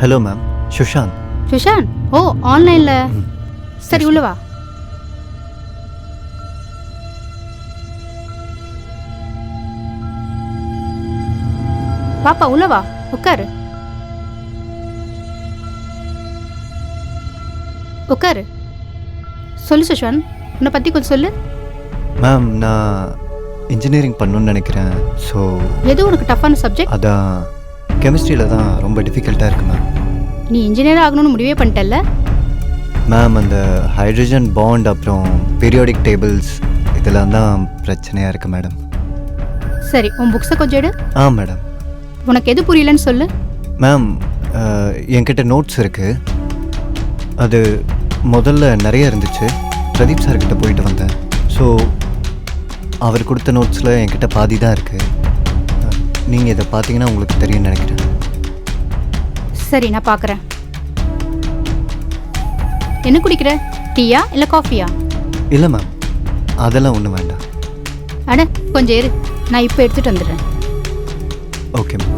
Hello ma'am, Sushant. Sushant, oh ஆன்லைன்ல. சரி உள்ள வா. பாப்பா உள்ள வா, உட்காரு உட்காரு. சொல்லு சுஷாந்த், உன்னை பத்தி கொஞ்சம் சொல்லு. மேம், நான் இன்ஜினியரிங் பண்ணணும்னு நினைக்கிறேன். ஸோ எது உனக்கு டஃப்பான சப்ஜெக்ட்? அதான் கெமிஸ்ட்ரியில் தான் ரொம்ப டிஃபிகல்ட்டாக இருக்குது மேம். நீ இன்ஜினியர் ஆகணும்னு முடிவே பண்ணிட்டல்ல? மேம், அந்த ஹைட்ரஜன் பாண்ட் அப்புறம் பீரியாடிக் டேபிள்ஸ் இதெல்லாம் தான் பிரச்சனையாக இருக்குது மேடம். சரி, உன் புக்ஸை கொஞ்சம் எடு. மேடம். உனக்கு எது புரியலன்னு சொல்லு. மேம், என்கிட்ட நோட்ஸ் இருக்குது. அது முதல்ல நிறைய இருந்துச்சு. பிரதீப் சார்கிட்ட போயிட்டு வந்தேன். ஸோ அவர் கொடுத்த நோட்ஸில் என்கிட்ட பாதி தான் இருக்குது. நீங்கள் இதை பார்த்தீங்கன்னா உங்களுக்கு தெரியும்னு நினைக்கிறேன். சரி, நான் பார்க்குறேன். என்ன குடிக்கிற? டீயா இல்லை காஃபியா? இல்லை மேம், அதெல்லாம் ஒன்றும் வேண்டாம். அட கொஞ்சம் இரு, நான் இப்போ எடுத்துகிட்டு வந்துடுறேன். Okay ma'am.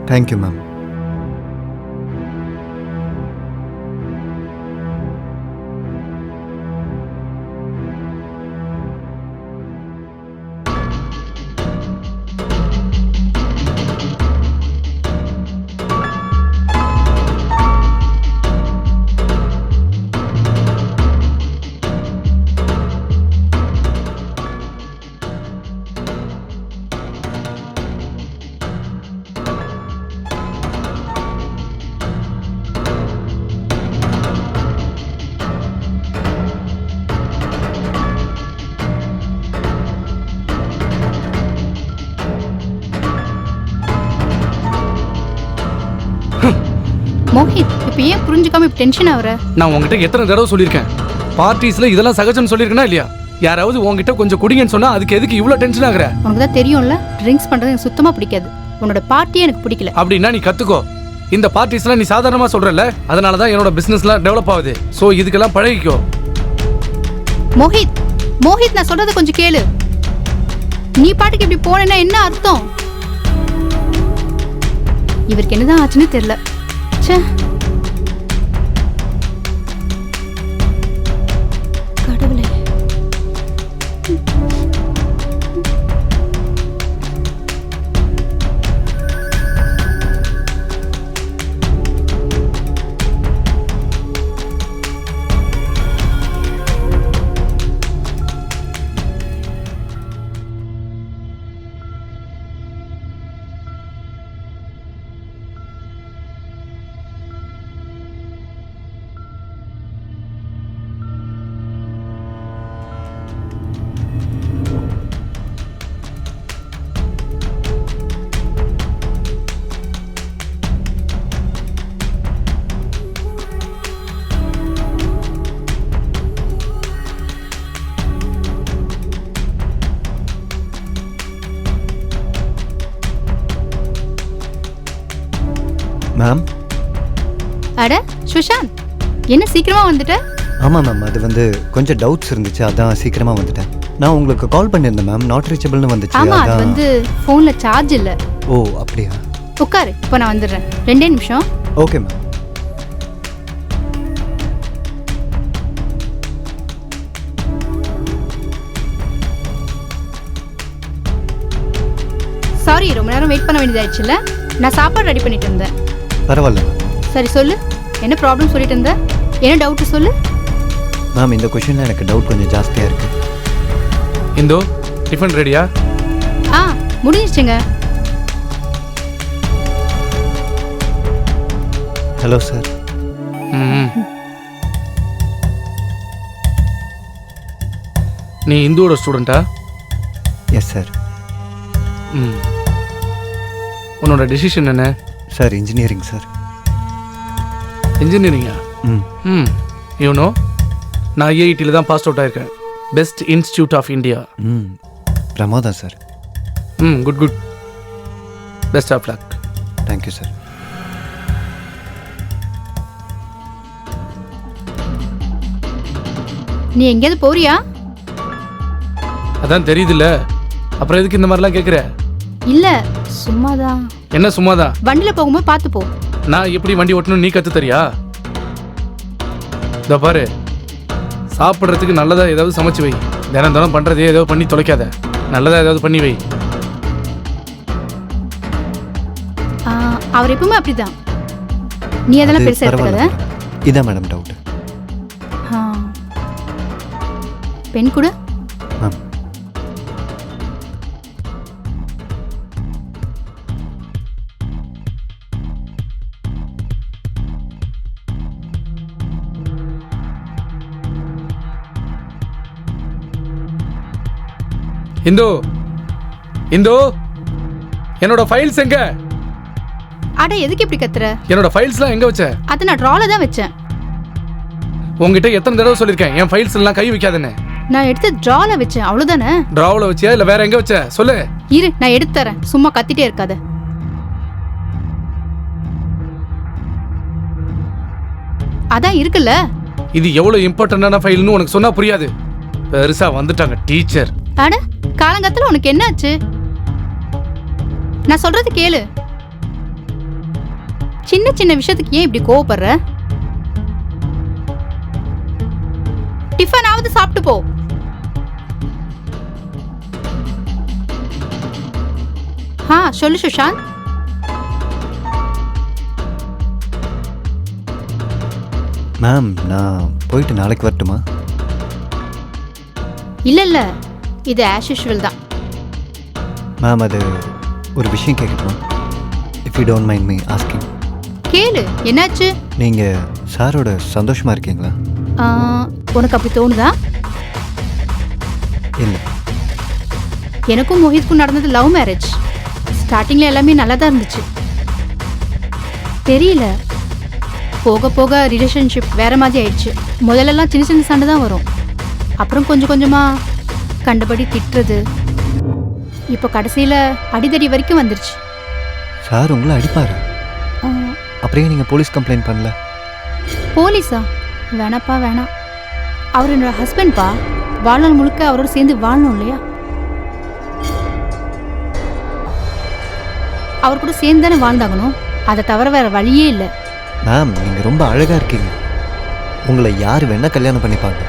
Thank you ma'am. Mohit, இப்போ ஏன் புரிஞ்சுக்காம இப்போ டென்ஷன் ஆகுற? நான் உங்ககிட்ட எத்தனை தடவை சொல்லியிருக்கேன், பார்ட்டிஸ்ல இதெல்லாம் சகஜம்னு சொல்லியிருக்கேனா இல்லையா? யாராவது உங்ககிட்ட கொஞ்சம் குடிங்கன்னு சொன்னா அதுக்கு எதுக்கு இவ்வளோ டென்ஷன் ஆகுற? உனக்கு தான் தெரியும்ல, ட்ரிங்க்ஸ் பண்ணுறது எனக்கு சுத்தமாக பிடிக்காது. உன்னோட பார்ட்டியே எனக்கு பிடிக்கல. அப்படின்னா நீ கத்துக்கோ. இந்த பார்ட்டிஸ்லாம் நீ சாதாரணமா சொல்றல, அதனால தான் என்னோட பிசினஸ்லாம் டெவலப் ஆகுது. ஸோ இதுக்கெல்லாம் பழகிக்கோ. மோஹித், மோஹித், நான் சொல்றதை கொஞ்சம் கேளு. நீ பாட்டுக்கு இப்படி போனேன்னா என்ன அர்த்தம்? இவருக்கு என்னதான் ஆச்சுன்னு தெரியல. ச்சே, கடவுளே. மேம். அட சுஷாந்த், என்ன சீக்கிரமா வந்துட்ட? ஆமாம் மேம், அது வந்து கொஞ்சம் டவுட்ஸ் இருந்துச்சு, அதான் சீக்கிரமாக வந்துட்டேன். நான் உங்களுக்கு கால் பண்ணியிருந்தேன் மேம், நாட் ரீச்சபிள்னு வந்துச்சு. ஆமா, அது அதான். வந்து ஃபோன்ல சார்ஜ் இல்ல. ஓ அப்படியா? உட்காரு, இப்போ நான் வந்துடுறேன். 2 நிமிஷம். Okay ma'am. சாரி, ரொம்ப நேரம் வெயிட் பண்ண வேண்டியதாயிடுச்சுல்ல. நான் சாப்பாடு ரெடி பண்ணிட்டு இருந்தேன். பரவாயில்ல மேம். சரி சொல்லு, என்ன ப்ராப்ளம் சொல்லிட்டு இருந்த? என்ன டவுட் சொல்லு. மேம், இந்த கொஷனில் எனக்கு டவுட் கொஞ்சம் ஜாஸ்தியாக இருக்குது. இந்தோ டிஃபன் ரெடியா? முடிஞ்சிச்சுங்க. Hello sir. நீ இந்துவோட ஸ்டூடெண்ட்டா? Yes sir. உன்னோட டெசிஷன் என்ன? Sir engineering sir. இன்ஜினியரிங்கா? ம் யூனோ நான் ஐஐடியில் தான் பாஸ் அவுட் ஆயிருக்கேன். Best institute of India. ம் பிரமாதம் sir. Good good. Best of luck. Thank you sir. நீ எங்கேயாவது போறியா? அதான் தெரியுதுல்ல, அப்புறம் எதுக்கு இந்த மாதிரிலாம் கேட்குற? இல்ல சும்மாதான். என்ன சும்மாதான்? வண்டியில போகும்போது பார்த்து போ. நான் எப்படி வண்டி ஓட்டணும் நீ கற்று தரியா? இதோ பாரு, சாப்பிட்றதுக்கு நல்லதா ஏதாவது சமைச்சு வை. தினம் தினம் பண்ணுறதே ஏதாவது பண்ணி தொலைக்காத. நல்லதா ஏதாவது பண்ணி வை. அவர் எப்பவுமே அப்படிதான். நீ அதெல்லாம் பெருசா எடுத்துக்காத. இதான் மேடம் டவுட். பெண் கூட மேம். இந்து இந்து என்னோட ஃபைல்ஸ் எங்க? அட எதுக்கு இப்படி கத்துற? என்னோட ஃபைல்ஸ்லாம் எங்க வச்ச? அது நான் ட்ரால தான் வச்சேன். உங்ககிட்ட எத்தனை தடவை சொல்லிருக்கேன் என் ஃபைல்ஸ் எல்லாம் கை வைக்காதேன்னு? நான் எடுத்து ட்ரால வச்சேன், அவ்வளவுதானே. ட்ராவில் வச்சியா இல்ல வேற எங்க வச்ச? சொல்லு. இரு நான் எடுத்து தரேன், சும்மா கத்திட்டே இருக்காத. அதான் இருக்குல்ல. இது எவ்வளவு இம்பார்ட்டன்டான ஃபைல்னு உனக்கு சொன்னா புரியாது. பெருசா வந்துட்டாங்க டீச்சர். அட காலங்கத்துல உனக்கு என்ன ஆச்சு? நான் சொல்றது கேளு. சின்ன சின்ன விஷயத்துக்கு ஏன் இப்படி கோவப்படுற? டிஃபன் ஆவது சாப்பிட்டு போ. சொல்லு சுஷாந்த். மேம் நான் போயிட்டு நாளைக்கு வரட்டுமா? இல்ல இல்ல, இது ஆஸ் யூஷுவல் தான். மேம் அது ஒரு விஷயம் கேட்கட்டுமா? If you don't mind me asking. கேளு, என்னாச்சு? நீங்கள் சாரோட சந்தோஷமாக இருக்கீங்களா? உனக்கு அப்படி தோணுதா? இல்லை. எனக்கும் மோஹித்க்கும் நடந்தது லவ் மேரேஜ். ஸ்டார்டிங்ல எல்லாமே நல்லா தான் இருந்துச்சு. தெரியல, போக போக ரிலேஷன்ஷிப் வேற மாதிரி ஆயிடுச்சு. முதல்லலாம் சின்ன சின்ன சண்டை தான் வரும். அப்புறம் கொஞ்சம் கொஞ்சமா கண்டபடி திட்டுறது, இப்போ கடைசியில அடிதடி வரைக்கும் வந்துருச்சு. சார் உங்களை அடிப்பாரு? அப்படியே நீங்கள் போலீஸ் கம்ப்ளைண்ட் பண்ணல? போலீஸா? வேணாப்பா வேணாம். அவர் என்னோட ஹஸ்பண்ட்பா. வாழ்நாள் முழுக்க அவரோட சேர்ந்து வாழணும் இல்லையா? அவர் கூட சேர்ந்து தானே வாழ்ந்தாகணும். அதை தவிர வேற வழியே இல்லை. மேம் நீங்கள் ரொம்ப அழகாக இருக்கீங்க. உங்களை யார் வேணால் கல்யாணம் பண்ணிப்பாங்க.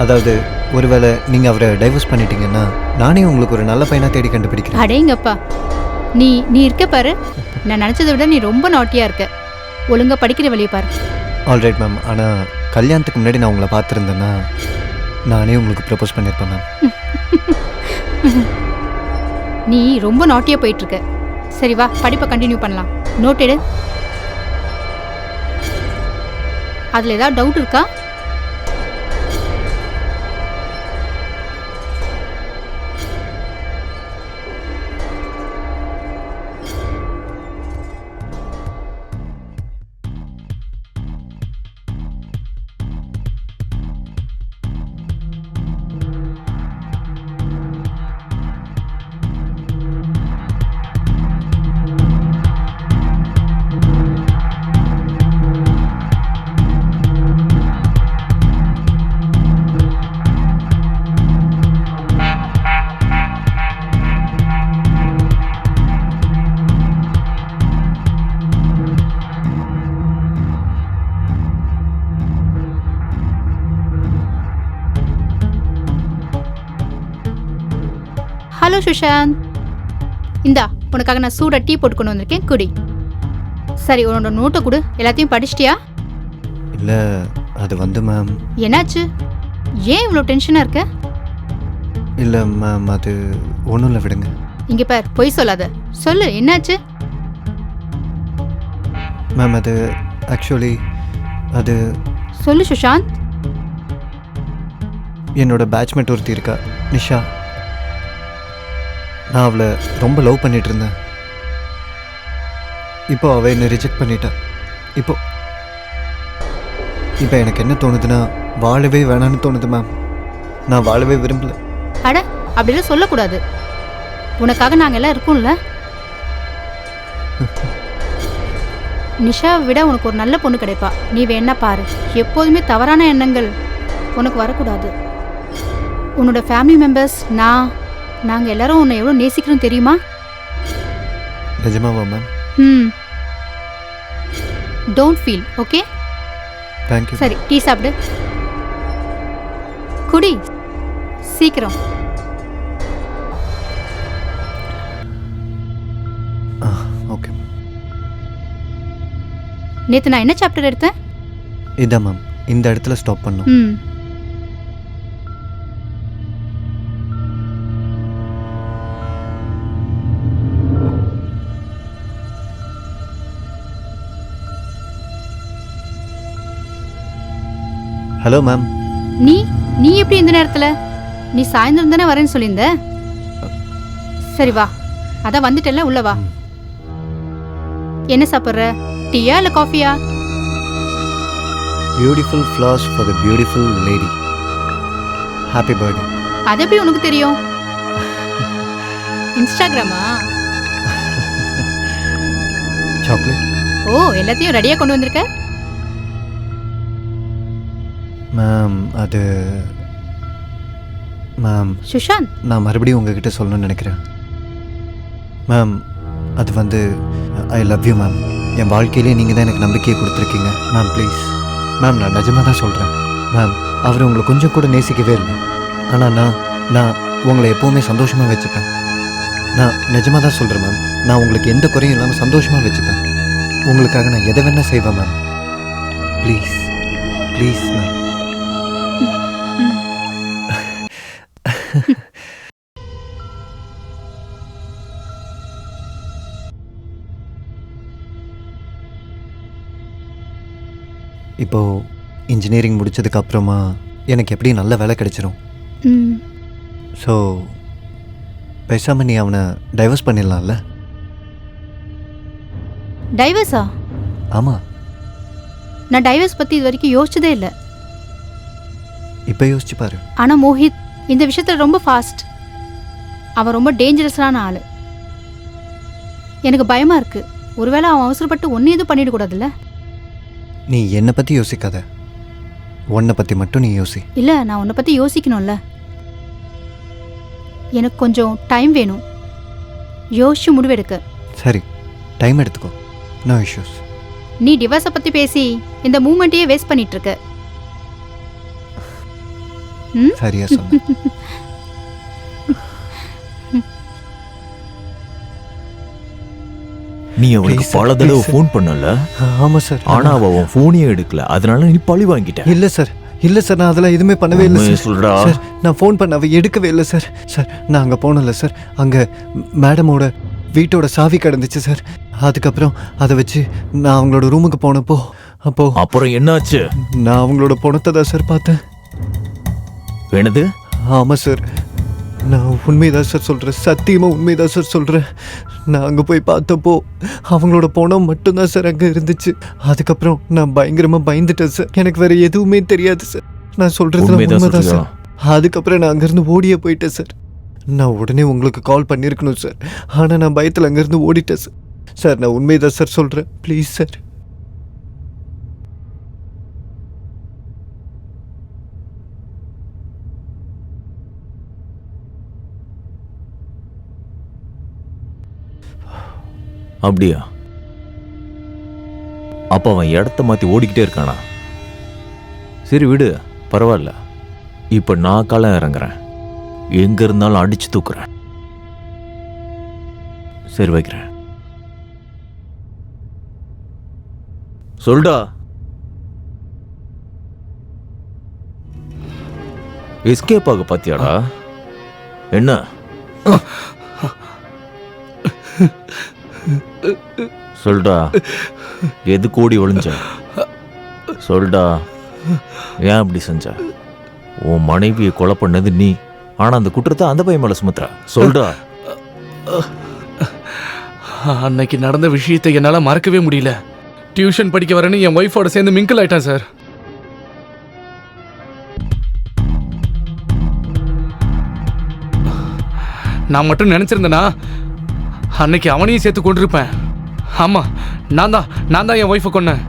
அதாவது ஒருவேளை நீங்கள் அவரை டைவர்ஸ் பண்ணிட்டீங்கன்னா நானே உங்களுக்கு ஒரு நல்ல பையனாக தேடி கண்டுபிடிக்கிறேன். அடேங்கப்பா, நீ நீ இருக்க பாரு. நான் நினச்சதை விட நீ ரொம்ப நாட்டியா இருக்க. ஒழுங்கா படிக்கிற வழியை பாரு. Alright ma'am. ஆனால் கல்யாணத்துக்கு முன்னாடி நான் உங்களை பார்த்துருந்தேன்னா நானே உங்களுக்கு ப்ரப்போஸ் பண்ணியிருப்பேன் மேம். நீ ரொம்ப நாட்டியா போயிட்டு இருக்க. சரி வா, படிப்பை கண்டினியூ பண்ணலாம். நோட் எடு. அதில் ஏதாவது டவுட் இருக்கா? ஹலோ சுஷாந்த், இந்தா உனக்காக நான் சூடாக டீ போட்டு கொண்டு வந்திருக்கேன், குடி. சரி, உன்னோட நோட்டை கொடு. எல்லாத்தையும் படிச்சிட்டியா? இல்லை அது வந்து மேம். என்னாச்சு? ஏன் இவ்வளோ டென்ஷனாக இருக்க? இல்லை மேம் அது ஒன்றும் இல்லை, விடுங்க. இங்கே பார், பொய் சொல்லாத. சொல்லு, என்னாச்சு? மேம் அது ஆக்சுவலி அது சொல்லு சுஷாந்த். என்னோட பேட்ச்மேட் ஒருத்தி இருக்கா, நிஷா. நான் அவளை ரொம்ப லவ் பண்ணிட்டு இருந்தேன். இப்போ அவள் என்னை ரிஜெக்ட் பண்ணிட்டா. இப்போ இப்போ எனக்கு என்ன தோணுதுன்னா வாழவே வேணான்னு தோணுது மேம். நான் வாழவே விரும்பல. அட அப்படிலாம் சொல்லக்கூடாது. உனக்காக நாங்கள் எல்லாம் இருக்கோம்ல. நிஷாவை விட உனக்கு ஒரு நல்ல பொண்ணு கிடைப்பா. நீ வேணா பாரு. எப்போதுமே தவறான எண்ணங்கள் உனக்கு வரக்கூடாது. உன்னோட ஃபேமிலி மெம்பர்ஸ், நாங்கள் எல்லாரும் உன்னை எவ்வளோ நேசிக்கிறோம் தெரியுமா? நிஜமாவா ma'am? Don't feel, okay? Thank you. சரி, டீ சாப்பிடு. குடி சீக்கிரம். ஓகே. நேற்று நான் என்ன சாப்டர் எடுத்தேன்? இதான் மேம், இந்த இடத்துல ஸ்டாப் பண்ணோம். Hello ma'am. நீ எப்படி இந்த நேரத்துல? நீ சாயந்தரம் தானே வரேன்னு சொல்லியிருந்த. சரி வா, அதான் வந்துட்டல, உள்ள வா. என்ன சாப்பிட்ற? டீயா இல்ல காஃபியா? Beautiful flowers for the beautiful lady. Happy birthday. அது எப்படி உனக்கு தெரியும்? இன்ஸ்டாகிராமா? சாக்லேட். ஓ, எல்லாத்தையும் ரெடியா கொண்டு வந்திருக்க? மேம் அது மேம் சுஷாந்த், நான் மறுபடியும் உங்ககிட்ட சொல்லணும்னு நினைக்கிறேன் மேம். அது வந்து ஐ லவ் யூ மேம். என் வாழ்க்கையிலே நீங்கள் தான் எனக்கு நம்பிக்கையை கொடுத்துருக்கீங்க மேம். ப்ளீஸ் மேம், நான் நிஜமாக தான் சொல்கிறேன் மேம். அவர் உங்களை கொஞ்சம் கூட நேசிக்கவே இல்லை. ஆனால் நான் உங்களை எப்போவுமே சந்தோஷமாக வச்சுப்பேன். நான் நிஜமாக தான் சொல்கிறேன் மேம். நான் உங்களுக்கு எந்த குறையும் இல்லாமல் சந்தோஷமாக வச்சுப்பேன். உங்களுக்காக நான் எதை வேணால் செய்வேன் மேம். Please please ma'am. இப்போது இன்ஜினியரிங் முடித்ததுக்கு அப்புறமா எனக்கு எப்படி நல்ல வேலை கிடைச்சிரும். ஸோ பேசாமல் நீ அவனை டைவர்ஸ் பண்ணிடலாம்ல? டைவர்ஸா? ஆமாம். நான் டைவர்ஸ் பற்றி இது வரைக்கும் யோசிச்சதே இல்லை. இப்போ யோசிச்சு பாரு. ஆனால் மோஹித் இந்த விஷயத்தில் ரொம்ப ஃபாஸ்ட். அவன் ரொம்ப டேஞ்சரஸான ஆள். எனக்கு பயமாக இருக்குது. ஒருவேளை அவன் அவசரப்பட்டு ஒன்று எதுவும் பண்ணிடக்கூடாதுல்ல? நீ என்னை பற்றி யோசிக்காத, உன்னை பற்றி மட்டும் நீ யோசி. இல்லை, நான் உன்னை பற்றி யோசிக்கணும்ல. எனக்கு கொஞ்சம் டைம் வேணும் யோசிச்சு முடிவெடுக்க. சரி, டைம் எடுத்துக்கோ, நோ இஷ்யூஸ். நீ டிவோர்ஸை பற்றி பேசி இந்த மூமெண்ட்டையே வேஸ்ட் பண்ணிட்டு இருக்க. சரியா சொன்ன. நீ அவளுக்கு பல தடவை ஃபோன் பண்ணல? ஆமாம் சார். ஆனா அவன் ஃபோனையே எடுக்கல, அதனால நீ பழி வாங்கிட்ட. இல்லை சார், இல்லை சார், நான் அதெல்லாம் எதுவுமே பண்ணவே இல்லை சார். சொல்றா. சார், நான் ஃபோன் பண்ண அவள் எடுக்கவே இல்லை சார். சார், நான் அங்கே போனல சார். அங்கே மேடமோட வீட்டோட சாவி கிடந்துச்சு சார். அதுக்கப்புறம் அதை வச்சு நான் அவங்களோட ரூமுக்கு போனப்போ அப்புறம் என்னாச்சு? நான் அவங்களோட பணத்தை தான் சார் பார்த்தேன். என்னது? ஆமாம் சார், நான் உண்மைதான் சார் சொல்கிறேன். சத்தியமாக உண்மைதான் சார் சொல்கிறேன். நான் அங்கே போய் பார்த்தப்போ அவங்களோட பணம் மட்டும்தான் சார் அங்கே இருந்துச்சு. அதுக்கப்புறம் நான் பயங்கரமாக பயந்துட்டேன் சார். எனக்கு வேறு எதுவுமே தெரியாது சார். நான் சொல்கிறது உண்மைதான் சார். அதுக்கப்புறம் நான் அங்கேருந்து ஓடியே போயிட்டேன் சார். நான் உடனே உங்களுக்கு கால் பண்ணியிருக்கணும் சார். ஆனால் நான் பயத்தில் அங்கேருந்து ஓடிட்டேன் சார். சார், நான் உண்மைதான் சார் சொல்கிறேன். Please sir. அப்படியா? அப்ப அவன் இடத்த மாத்தி ஓடிக்கிட்டே இருக்கானா? சரி விடு, பரவாயில்ல. இப்ப நான் களம் இறங்குறேன். எங்க இருந்தாலும் அடிச்சு தூக்குறேன். சரி வைக்கிறேன். சொல்டா. எஸ்கேப் ஆக பாத்தியாடா? என்ன சொல்டா, எதுக்கு ஓடி ஒளிஞ்ச? சொல்டா, ஏன் அப்படி செஞ்ச? உன் மனைவியை கொலை பண்ணது நீ, ஆனா அந்த குற்றத்தை அந்த பையன் மேல சுமத்துற. சொல்டா. அன்னைக்கு நடந்த விஷயத்தை என்னால் மறக்கவே முடியல. டியூஷன் படிக்க வரேன்னு என் ஒய்ஃபோட சேர்ந்து மிங்கிள் ஆயிட்டான் சார். நான் மட்டும் நினைச்சிருந்தேனா அன்னைக்கு அவனையும் சேர்த்து கொண்டிருப்பேன். ஆமா, நான் தான் என் ஒய்ஃபை கொன்னேன்.